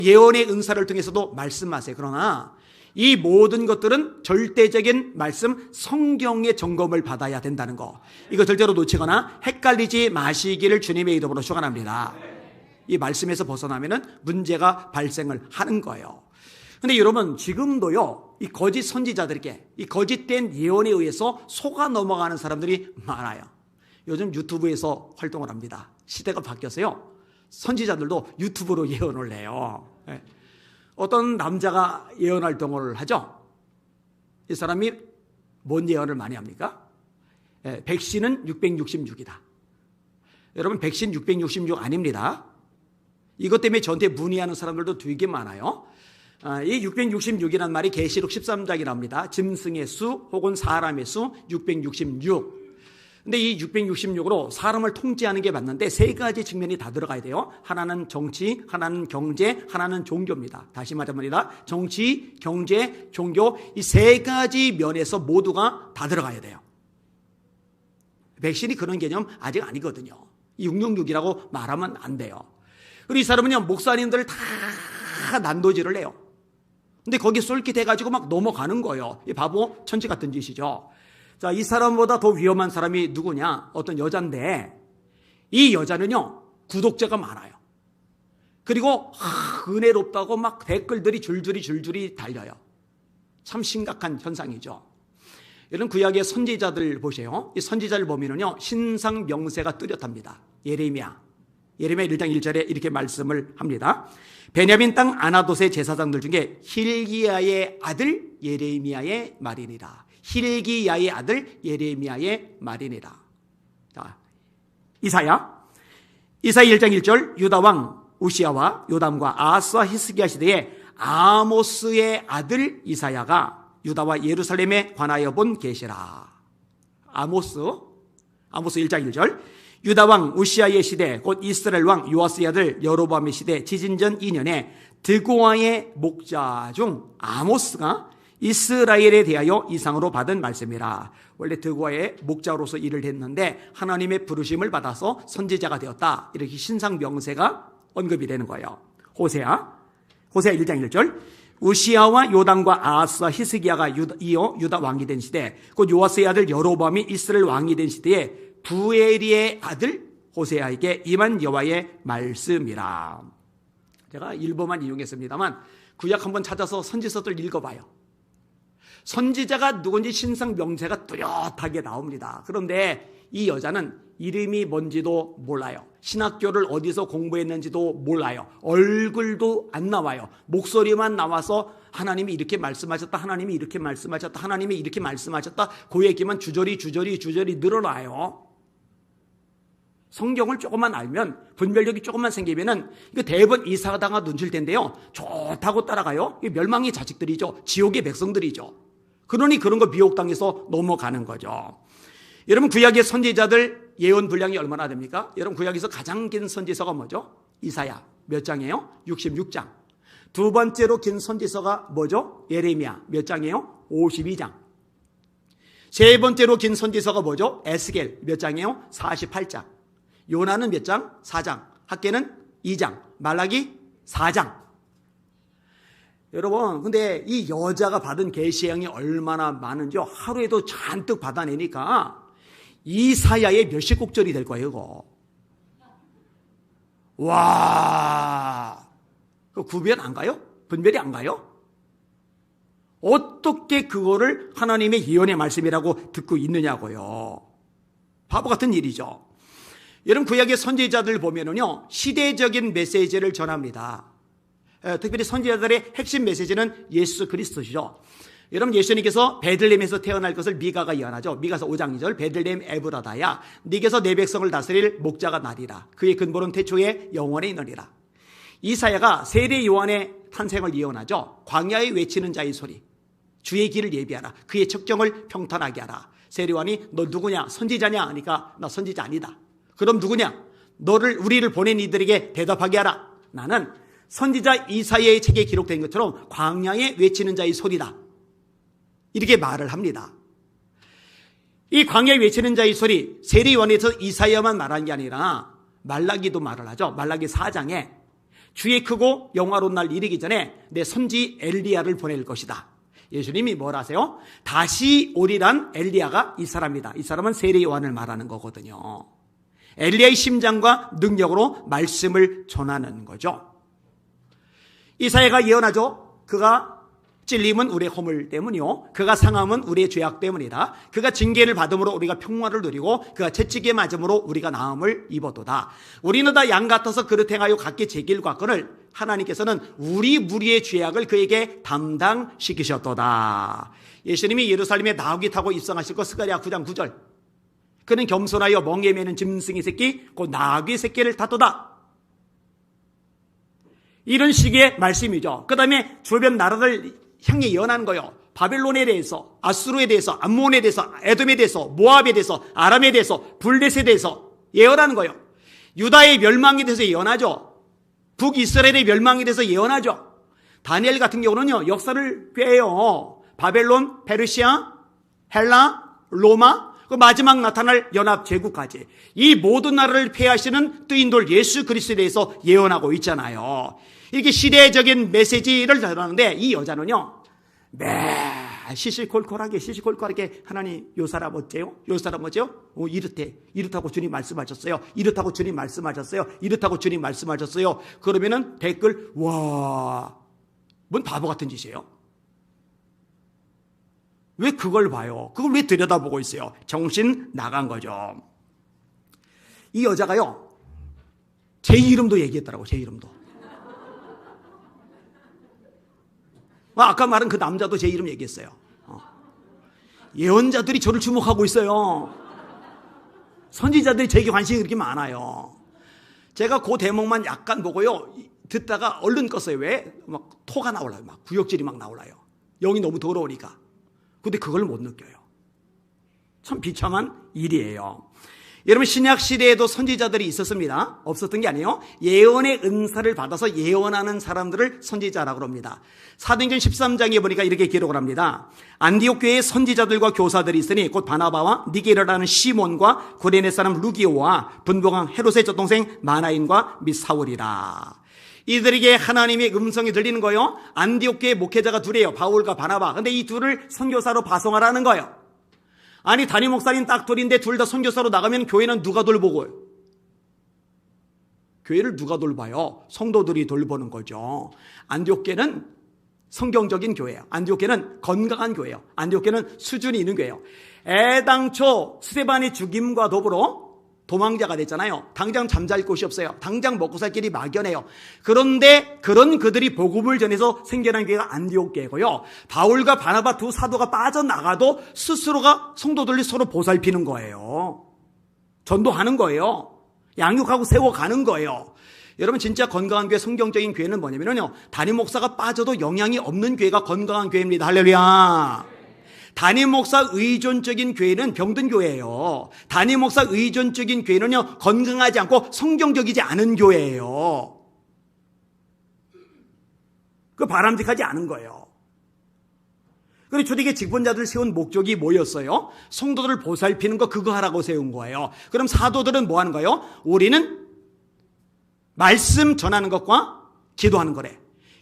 예언의 은사를 통해서도 말씀하세요. 그러나 이 모든 것들은 절대적인 말씀, 성경의 점검을 받아야 된다는 거, 이거 절대로 놓치거나 헷갈리지 마시기를 주님의 이름으로 축원합니다. 이 말씀에서 벗어나면은 문제가 발생을 하는 거예요. 근데 여러분, 지금도요, 이 거짓 선지자들에게 이 거짓된 예언에 의해서 속아 넘어가는 사람들이 많아요. 요즘 유튜브에서 활동을 합니다. 시대가 바뀌었어요. 선지자들도 유튜브로 예언을 해요. 어떤 남자가 예언 활동을 하죠. 이 사람이 뭔 예언을 많이 합니까? 백신은 666이다. 여러분, 백신 666 아닙니다. 이것 때문에 저한테 문의하는 사람들도 되게 많아요. 이 666이라는 말이 계시록 13장에 나옵니다. 짐승의 수 혹은 사람의 수 666. 근데 이 666으로 사람을 통제하는 게 맞는데 세 가지 측면이 다 들어가야 돼요. 하나는 정치, 하나는 경제, 하나는 종교입니다. 다시 말합니다. 정치, 경제, 종교, 이 세 가지 면에서 모두가 다 들어가야 돼요. 백신이 그런 개념 아직 아니거든요. 이 666이라고 말하면 안 돼요. 그리고 이 사람은요, 목사님들 다 난도질을 해요. 근데 거기 쏠깃해가지고 막 넘어가는 거예요. 이 바보 천지 같은 짓이죠. 자, 이 사람보다 더 위험한 사람이 누구냐? 어떤 여자인데, 이 여자는요, 구독자가 많아요. 그리고 은혜롭다고 막 댓글들이 줄줄이 달려요. 참 심각한 현상이죠. 이런 구약의 선지자들 보세요. 이 선지자를 보면은요, 신상 명세가 뚜렷합니다. 예레미야 1장 1절에 이렇게 말씀을 합니다. 베냐민 땅 아나돗의 제사장들 중에 힐기야의 아들 예레미야의 말이니라. 힐기야의 아들 예레미야의 말이니라. 자, 이사야 1장 1절, 유다왕 우시야와 요담과 아하스와 히스기야 시대에 아모스의 아들 이사야가 유다와 예루살렘에 관하여 본 계시라. 아모스 1장 1절, 유다왕 우시야의 시대 곧 이스라엘 왕 요아스의 아들 여로보암의 시대 지진전 2년에 드고아의 목자 중 아모스가 이스라엘에 대하여 이상으로 받은 말씀이라. 원래 드고아의 목자로서 일을 했는데 하나님의 부르심을 받아서 선지자가 되었다. 이렇게 신상 명세가 언급이 되는 거예요. 호세아 1장 1절, 우시야와 요담과 아하스와 히스기야가 이어 유다 왕이 된 시대 곧 요아스의 아들 여로보암이 이스라엘 왕이 된 시대에 부에리의 아들 호세아에게 임한 여호와의 말씀이라. 제가 일부만 이용했습니다만 구약 한번 찾아서 선지서들 읽어봐요. 선지자가 누군지 신상 명세가 뚜렷하게 나옵니다. 그런데 이 여자는 이름이 뭔지도 몰라요. 신학교를 어디서 공부했는지도 몰라요. 얼굴도 안 나와요. 목소리만 나와서 하나님이 이렇게 말씀하셨다, 하나님이 이렇게 말씀하셨다, 하나님이 이렇게 말씀하셨다, 그 얘기만 주저리 늘어나요. 성경을 조금만 알면, 분별력이 조금만 생기면은 이거 대번 이사가다가 눈칠 텐데요, 좋다고 따라가요. 이게 멸망의 자식들이죠. 지옥의 백성들이죠. 그러니 그런 거 미혹당해서 넘어가는 거죠. 여러분, 구약의 선지자들 예언 분량이 얼마나 됩니까? 여러분, 구약에서 가장 긴 선지서가 뭐죠? 이사야. 몇 장이에요? 66장. 두 번째로 긴 선지서가 뭐죠? 예레미야. 몇 장이에요? 52장. 세 번째로 긴 선지서가 뭐죠? 에스겔. 몇 장이에요? 48장. 요나는 몇 장? 4장. 학개는 2장. 말라기 4장. 여러분, 근데 이 여자가 받은 계시량이 얼마나 많은지요? 하루에도 잔뜩 받아내니까 이사야의 몇십 곡절이 될 거예요, 이거. 와, 그 구별 안 가요? 분별이 안 가요? 어떻게 그거를 하나님의 예언의 말씀이라고 듣고 있느냐고요. 바보 같은 일이죠. 여러분, 구약의 선지자들 보면은요, 시대적인 메시지를 전합니다. 특별히 선지자들의 핵심 메시지는 예수 그리스도시죠. 여러분, 예수님께서 베들레헴에서 태어날 것을 미가가 예언하죠. 미가서 5장 2절, 베들레헴 에브라다야 네게서 내 백성을 다스릴 목자가 나리라. 그의 근본은 태초에 영원에 있느니라. 이사야가 세례 요한의 탄생을 예언하죠. 광야에 외치는 자의 소리, 주의 길을 예비하라, 그의 척정을 평탄하게 하라. 세례 요한이 너 누구냐? 선지자냐? 하니까 나 선지자 아니다. 그럼 누구냐? 우리를 보낸 이들에게 대답하게 하라. 나는 선지자 이사야의 책에 기록된 것처럼 광야에 외치는 자의 소리다. 이렇게 말을 합니다. 이 광야에 외치는 자의 소리, 세례요한에서 이사야만 말한 게 아니라 말라기도 말을 하죠. 말라기 4장에 주의 크고 영화로운 날 이르기 전에 내 선지 엘리야를 보낼 것이다. 예수님이 뭘 하세요? 다시 오리란 엘리야가 이 사람이다. 이 사람은 세례 요한을 말하는 거거든요. 엘리야의 심장과 능력으로 말씀을 전하는 거죠. 이사야가 예언하죠. 그가 찔림은 우리의 허물 때문이요, 그가 상함은 우리의 죄악 때문이다. 그가 징계를 받음으로 우리가 평화를 누리고 그가 채찍에 맞음으로 우리가 나음을 입어도다. 우리는 다 양 같아서 그릇 행하여 각기 제 길 걷거늘 하나님께서는 우리 무리의 죄악을 그에게 담당시키셨도다. 예수님이 예루살렘에 나귀 타고 입성하실 것 스가랴 9장 9절. 그는 겸손하여 멍에 매는 짐승의 새끼 곧 나귀의 새끼를 탔도다. 이런 식의 말씀이죠. 그 다음에 주변 나라를 향해 예언하는 거예요. 바벨론에 대해서, 아수르에 대해서, 암몬에 대해서, 에돔에 대해서, 모압에 대해서, 아람에 대해서, 블레셋에 대해서 예언하는 거예요. 유다의 멸망에 대해서 예언하죠. 북이스라엘의 멸망에 대해서 예언하죠. 다니엘 같은 경우는요, 역사를 꿰요. 바벨론, 페르시아, 헬라, 로마, 그 마지막 나타날 연합 제국까지 이 모든 나라를 폐하시는 뜨인 돌 예수 그리스도에 대해서 예언하고 있잖아요. 이렇게 시대적인 메시지를 전하는데 이 여자는요, 시시콜콜하게 하나님 요 사람 어째요? 요 사람 어째요? 이렇다고 주님 말씀하셨어요. 이렇다고 주님 말씀하셨어요. 이렇다고 주님 말씀하셨어요. 그러면은 댓글, 와, 뭔 바보 같은 짓이에요? 왜 그걸 봐요? 그걸 왜 들여다보고 있어요? 정신 나간 거죠. 이 여자가요, 제 이름도 얘기했더라고, 제 이름도. 아까 말한 그 남자도 제 이름 얘기했어요. 예언자들이 저를 주목하고 있어요. 선지자들이 저에게 관심이 그렇게 많아요. 제가 그 대목만 약간 보고요, 듣다가 얼른 껐어요. 왜? 막 토가 나올라요. 막 구역질이 막 나올라요. 영이 너무 더러우니까. 근데 그걸 못 느껴요. 참 비참한 일이에요. 여러분, 신약 시대에도 선지자들이 있었습니다. 없었던 게 아니에요. 예언의 은사를 받아서 예언하는 사람들을 선지자라고 합니다. 사도행전 13장에 보니까 이렇게 기록을 합니다. 안디옥 교회에 선지자들과 교사들이 있으니 곧 바나바와 니게르라는 시몬과 구레네 사람 루기오와 분봉왕 헤롯의 젖동생 마나인과 및 사울이라. 이들에게 하나님의 음성이 들리는 거예요. 안디옥 교회 목회자가 둘이에요. 바울과 바나바. 근데 이 둘을 선교사로 파송하라는 거예요. 아니, 담임 목사님 딱 둘인데 둘 다 선교사로 나가면 교회는 누가 돌보고요? 교회를 누가 돌봐요? 성도들이 돌보는 거죠. 안디옥 교회는 성경적인 교회예요. 안디옥 교회는 건강한 교회예요. 안디옥 교회는 수준이 있는 교회예요. 애당초 스데반의 죽임과 더불어 도망자가 됐잖아요. 당장 잠잘 곳이 없어요. 당장 먹고 살 길이 막연해요. 그런데 그런 그들이 복음을 전해서 생겨난 교회가 안디옥 교회고요. 바울과 바나바 두 사도가 빠져나가도 스스로가 성도들이 서로 보살피는 거예요. 전도하는 거예요. 양육하고 세워가는 거예요. 여러분, 진짜 건강한 교회, 성경적인 교회는 뭐냐면요, 담임 목사가 빠져도 영향이 없는 교회가 건강한 교회입니다. 할렐루야. 담임 목사 의존적인 교회는 병든 교회예요. 담임 목사 의존적인 교회는요, 건강하지 않고 성경적이지 않은 교회예요. 그 바람직하지 않은 거예요. 그리고 초대교회 직분자들 세운 목적이 뭐였어요? 성도들을 보살피는 거, 그거 하라고 세운 거예요. 그럼 사도들은 뭐 하는 거예요? 우리는 말씀 전하는 것과 기도하는 거래.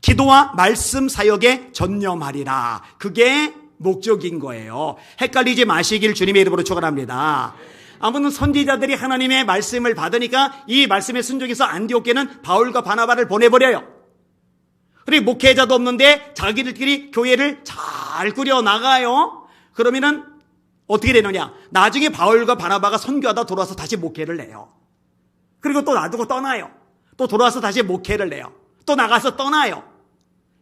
기도와 말씀 사역에 전념하리라. 그게 목적인 거예요. 헷갈리지 마시길 주님의 이름으로 축원합니다. 아무튼 선지자들이 하나님의 말씀을 받으니까 이 말씀에 순종해서 안디옥 교회는 바울과 바나바를 보내버려요. 그리고 목회자도 없는데 자기들끼리 교회를 잘 꾸려나가요. 그러면은 어떻게 되느냐, 나중에 바울과 바나바가 선교하다 돌아와서 다시 목회를 내요. 그리고 또 놔두고 떠나요. 또 돌아와서 다시 목회를 내요. 또 나가서 떠나요.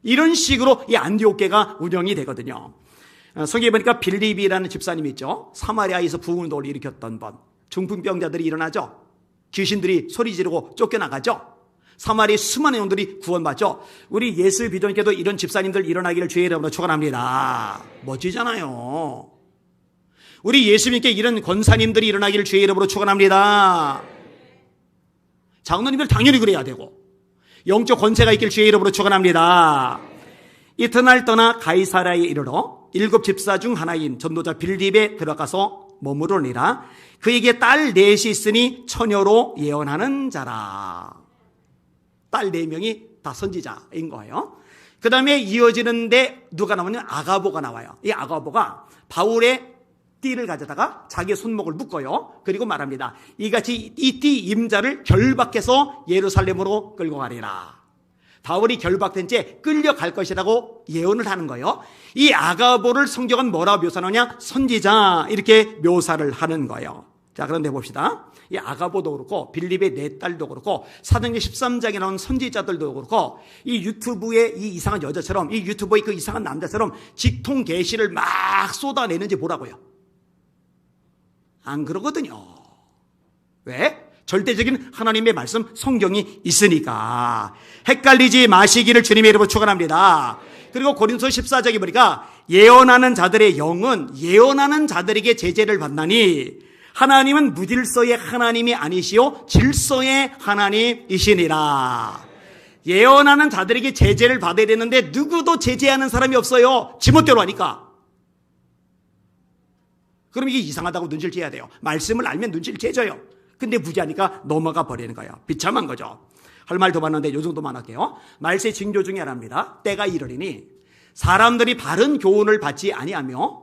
이런 식으로 이 안디옥 교회가 운영이 되거든요. 성경에 보니까 빌립이라는 집사님이 있죠. 사마리아에서 부흥운동을 일으켰던 분. 중풍병자들이 일어나죠. 귀신들이 소리 지르고 쫓겨나가죠. 사마리아의 수많은 영들이 구원받죠. 우리 예수 비전교회도 이런 집사님들 일어나기를 주의 이름으로 축원합니다. 멋지잖아요. 우리 예수님께 이런 권사님들이 일어나기를 주의 이름으로 축원합니다. 장로님들 당연히 그래야 되고 영적 권세가 있길 주의 이름으로 축원합니다. 이튿날 떠나 가이사랴에 이르러 7 집사 중 하나인 전도자 빌립에 들어가서 머무르니라. 그에게 딸 넷이 있으니 처녀로 예언하는 자라. 딸 4명이 다 선지자인 거예요. 그 다음에 이어지는데 누가 나오냐면 아가보가 나와요. 이 아가보가 바울의 띠를 가져다가 자기 손목을 묶어요. 그리고 말합니다. 이같이 이 띠 임자를 결박해서 예루살렘으로 끌고 가리라. 바울이 결박된 채 끌려갈 것이라고 예언을 하는 거예요. 이 아가보를 성경은 뭐라고 묘사하느냐? 선지자 이렇게 묘사를 하는 거예요. 자, 그런데 봅시다. 이 아가보도 그렇고 빌립의 4딸도 그렇고 사도행전 13장에 나온 선지자들도 그렇고 이 유튜브의 이 이상한 여자처럼 이 유튜브의 그 이상한 남자처럼 직통 계시를 막 쏟아내는지 보라고요. 안 그러거든요. 왜? 절대적인 하나님의 말씀 성경이 있으니까. 헷갈리지 마시기를 주님의 이름으로 축원합니다. 그리고 고린도 14장에 보니까 예언하는 자들의 영은 예언하는 자들에게 제재를 받나니 하나님은 무질서의 하나님이 아니시오 질서의 하나님이시니라. 예언하는 자들에게 제재를 받아야 되는데 누구도 제재하는 사람이 없어요. 지멋대로 하니까. 그럼 이게 이상하다고 눈치를 채야 돼요. 말씀을 알면 눈치를 채져요. 근데 무지하니까 넘어가 버리는 거예요. 비참한 거죠. 할 말 더 많은데 요 정도만 할게요. 말세 징조 중에 하나입니다. 때가 이르리니 사람들이 바른 교훈을 받지 아니하며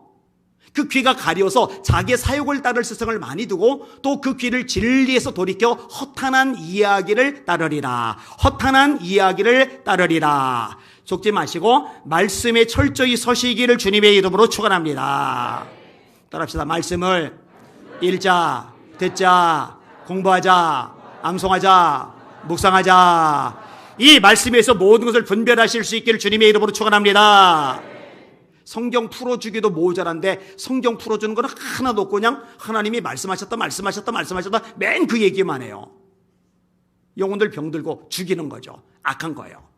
그 귀가 가려서 자기의 사욕을 따를 스승을 많이 두고 또 그 귀를 진리에서 돌이켜 허탄한 이야기를 따르리라. 허탄한 이야기를 따르리라. 속지 마시고 말씀에 철저히 서시기를 주님의 이름으로 축원합니다. 따라합시다. 말씀을 읽자, 듣자, 공부하자, 암송하자, 묵상하자. 이 말씀에서 모든 것을 분별하실 수 있기를 주님의 이름으로 축원합니다. 성경 풀어주기도 모자란데 성경 풀어주는 건 하나도 없고 그냥 하나님이 말씀하셨다 맨 그 얘기만 해요. 영혼들 병들고 죽이는 거죠. 악한 거예요.